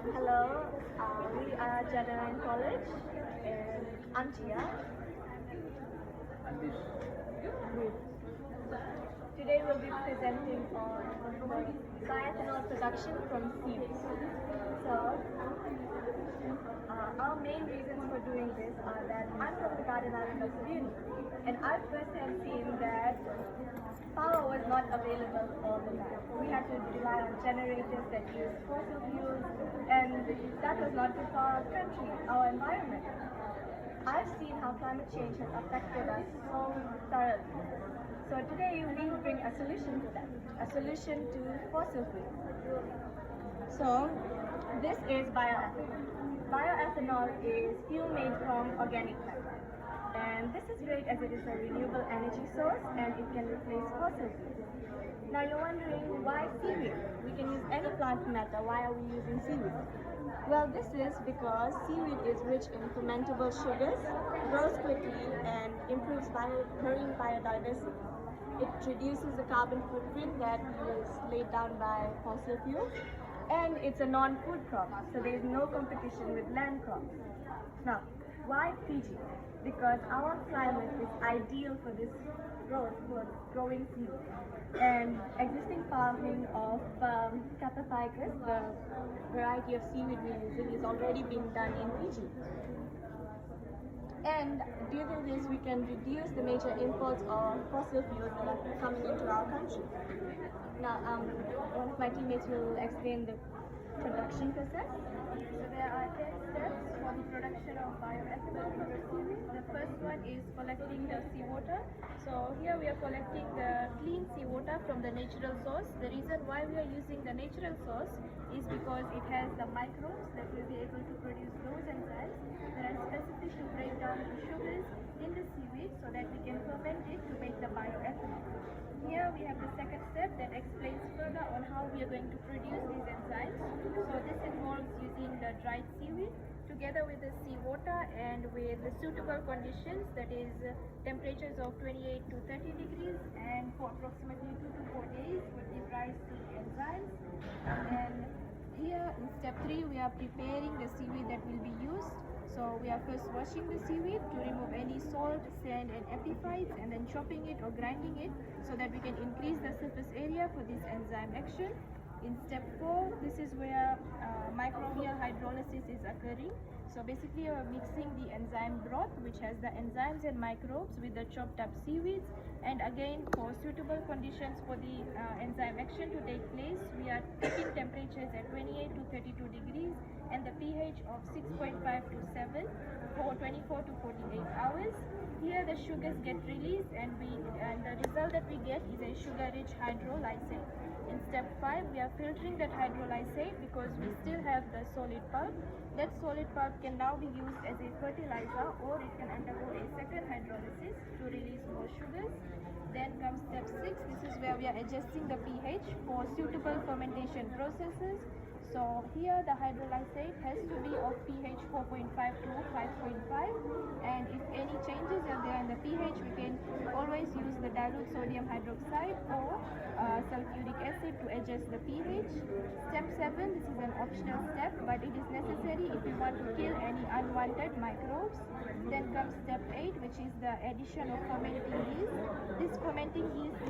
Hello, we are Jadaline College and I'm Tia. Today we'll be presenting on bioethanol production from seeds. So, our main reasons for doing this are that I'm from the Garden Island of Uni, and I've firsthand seen that power was not available all the time. We had to rely on generators that use fossil fuels, and that was not good for our country, our environment. I've seen how climate change has affected us so thoroughly. So today we bring a solution to that, a solution to fossil fuels. So this is bioethanol. Bioethanol is fuel made from organic matter. And this is great as it is a renewable energy source and it can replace fossil fuels. Now you're wondering why seaweed? We can use any plant matter. Why are we using seaweed? Well, this is because seaweed is rich in fermentable sugars, grows quickly, and improves marine biodiversity. It reduces the carbon footprint that was laid down by fossil fuels, and it's a non-food crop, so there is no competition with land crops. Now, why Fiji? Because our climate is ideal for this growth, for growing seaweed. And existing farming of Cataphycus, the variety of seaweed we're using, is already being done in Fiji. And due to this, we can reduce the major imports of fossil fuels that are coming into our country. Now, one of my teammates will explain the production process. So there are 10 steps for the production of bioethanol from the seaweed. The first one is collecting the seawater. So here we are collecting the clean seawater from the natural source. The reason why we are using the natural source is because it has the microbes that will be able to produce those enzymes that are specific to break down the sugars in the seaweed so that we can ferment it to make the bioethanol. Here we have the second step that explains further on how we are going to produce these enzymes. So this involves using the dried seaweed together with the seawater and with the suitable conditions, that is temperatures of 28 to 30 degrees, and for approximately 2 to 4 days will give rise to the enzymes. And here in step 3 we are preparing the seaweed that will be used. So we are first washing the seaweed to remove any salt, sand and epiphytes, and then chopping it or grinding it so that we can increase the surface area for this enzyme action. In step 4, this is where microbial hydrolysis is occurring. So basically we are mixing the enzyme broth, which has the enzymes and microbes, with the chopped up seaweeds. And again, for suitable conditions for the enzyme action to take place, we are keeping temperatures at 28 to 32 degrees and the pH of 6.5 to 7 for 24 to 48 hours. Here the sugars get released and the result that we get is a sugar-rich hydrolysate. In step 5, we are filtering that hydrolysate because we still have the solid pulp. That solid pulp can now be used as a fertilizer, or it can undergo a second hydrolysis to release more sugars. Then comes step 6. This is where we are adjusting the pH for suitable fermentation processes. So here the hydrolysate has to be of pH 4.5 to 5.5, and if any changes are there in the pH, we can always use the dilute sodium hydroxide or sulfuric acid to adjust the pH. Step 7, this is an optional step, but it is necessary if you want to kill any unwanted microbes. Then comes step 8, which is the addition of fermenting yeast. This fermenting yeast